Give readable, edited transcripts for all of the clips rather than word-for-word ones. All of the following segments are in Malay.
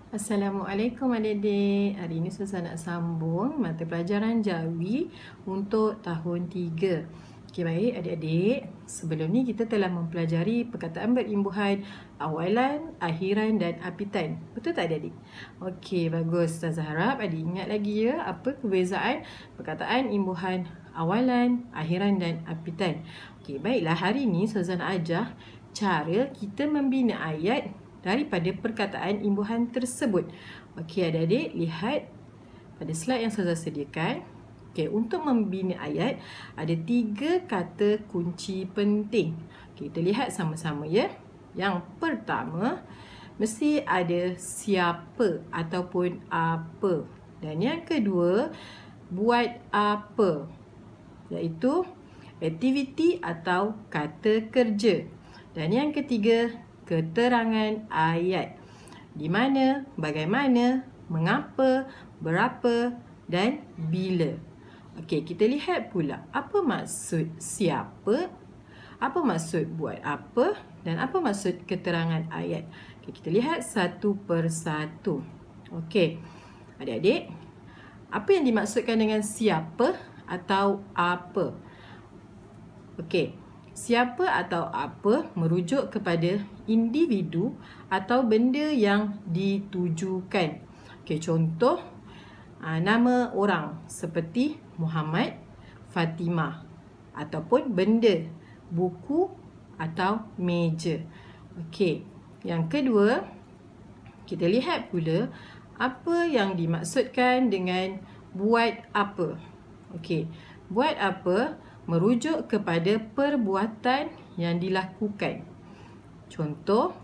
Assalamualaikum adik-adik. Hari ini Ustazah nak sambung mata pelajaran Jawi untuk tahun 3. Okey, baik adik-adik. Sebelum ni kita telah mempelajari perkataan berimbuhan awalan, akhiran dan apitan. Betul tak adik-adik? Okey, bagus. Ustazah harap adik ingat lagi ya apa perbezaan perkataan imbuhan awalan, akhiran dan apitan. Okey, baiklah, hari ini Ustazah nak ajar cara kita membina ayat daripada perkataan imbuhan tersebut. Okey adik-adik, lihat pada slide yang saya sediakan. Okey, untuk membina ayat ada 3 kata kunci penting. Okay, kita lihat sama-sama ya. Yang pertama, mesti ada siapa ataupun apa. Dan yang kedua, buat apa, iaitu aktiviti atau kata kerja. Dan yang ketiga, keterangan ayat. Di mana, bagaimana, mengapa, berapa dan bila. Okey, kita lihat pula apa maksud siapa, apa maksud buat apa dan apa maksud keterangan ayat. Okey, kita lihat satu persatu. Okey, adik-adik, apa yang dimaksudkan dengan siapa atau apa? Okey, siapa atau apa merujuk kepada individu atau benda yang ditujukan. Okey, contoh nama orang seperti Muhammad, Fatimah, ataupun benda, buku atau meja. Okey, yang kedua, kita lihat pula apa yang dimaksudkan dengan buat apa. Okey, buat apa merujuk kepada perbuatan yang dilakukan. Contoh,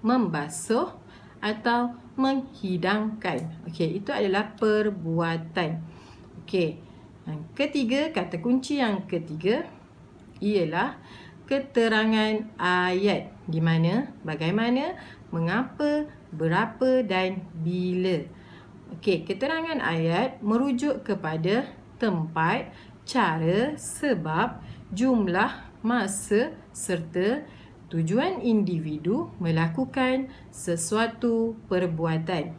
membasuh atau menghidangkan. Okey, itu adalah perbuatan. Okey, yang ketiga, kata kunci yang ketiga ialah keterangan ayat. Di mana, bagaimana, mengapa, berapa dan bila. Okey, keterangan ayat merujuk kepada tempat, cara, sebab, jumlah, masa serta tujuan individu melakukan sesuatu perbuatan.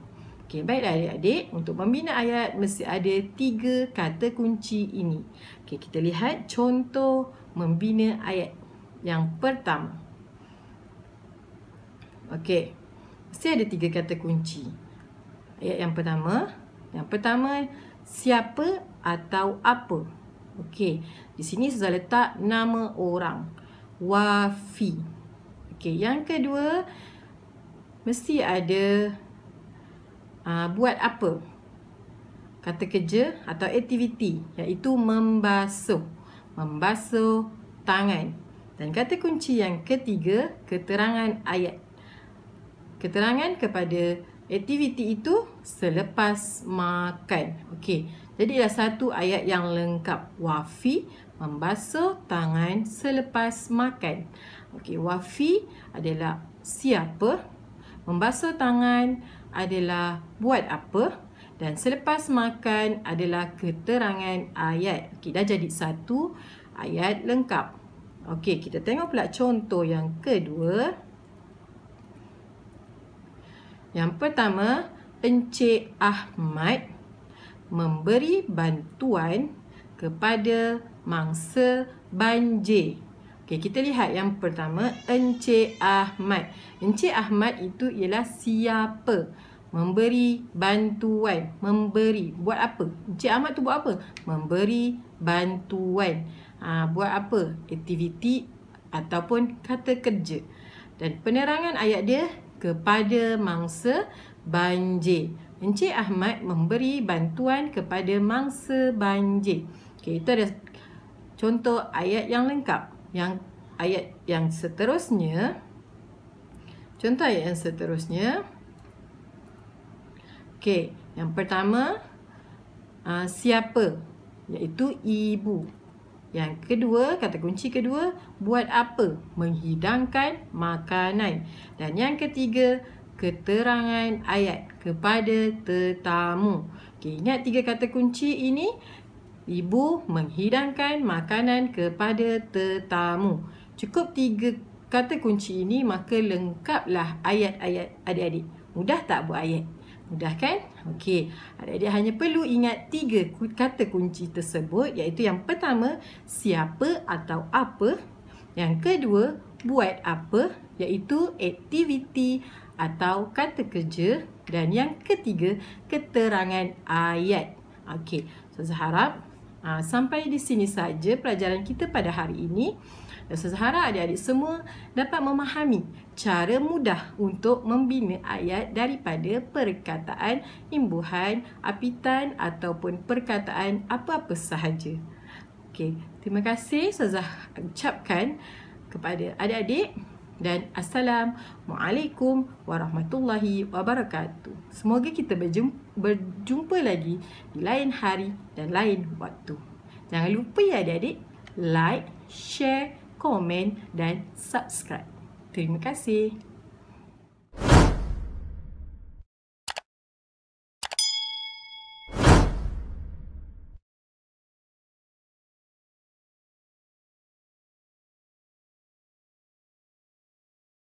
Okey, baiklah adik-adik, untuk membina ayat mesti ada 3 kata kunci ini. Okey, kita lihat contoh membina ayat yang pertama. Okey, mesti ada 3 kata kunci. Ayat yang pertama, siapa atau apa. Okey, di sini saya letak nama orang, Wafi. Okey, yang kedua, mesti ada buat apa, kata kerja atau aktiviti, iaitu membasuh tangan. Dan kata kunci yang ketiga, keterangan ayat. Keterangan kepada aktiviti itu selepas makan. Okey, jadi ada satu ayat yang lengkap. Wafi membasuh tangan selepas makan. Okey, Wafi adalah siapa, membasuh tangan adalah buat apa dan selepas makan adalah keterangan ayat. Okey, dah jadi satu ayat lengkap. Okey, kita tengok pula contoh yang kedua. Yang pertama, Encik Ahmad memberi bantuan kepada mangsa banjir. Okey, kita lihat yang pertama, Encik Ahmad. Encik Ahmad itu ialah siapa? Memberi bantuan. Memberi. Buat apa? Encik Ahmad tu buat apa? Memberi bantuan. Buat apa? Aktiviti ataupun kata kerja. Dan penerangan ayat dia, kepada mangsa banjir. Encik Ahmad memberi bantuan kepada mangsa banjir. Okey, itu ada contoh ayat yang lengkap. Yang ayat yang seterusnya, contoh ayat yang seterusnya. Okey, yang pertama, siapa, iaitu ibu. Yang kedua, kata kunci kedua, buat apa? Menghidangkan makanan. Dan yang ketiga, keterangan ayat, kepada tetamu. Okey, ingat 3 kata kunci ini. Ibu menghidangkan makanan kepada tetamu. Cukup 3 kata kunci ini, maka lengkaplah ayat-ayat adik-adik. Mudah tak buat ayat? Mudah kan? Okey, adik-adik hanya perlu ingat 3 kata kunci tersebut, iaitu yang pertama, siapa atau apa. Yang kedua, buat apa, iaitu aktiviti atau kata kerja. Dan yang ketiga, keterangan ayat. Okey, Ustazah harap sampai di sini saja pelajaran kita pada hari ini. Dan Ustazah harap adik-adik semua dapat memahami cara mudah untuk membina ayat daripada perkataan imbuhan, apitan ataupun perkataan apa-apa sahaja. Okey, terima kasih Ustazah ucapkan kepada adik-adik. Dan Assalamualaikum warahmatullahi wabarakatuh. Semoga kita berjumpa lagi di lain hari dan lain waktu. Jangan lupa ya adik-adik, like, share, komen dan subscribe. Terima kasih.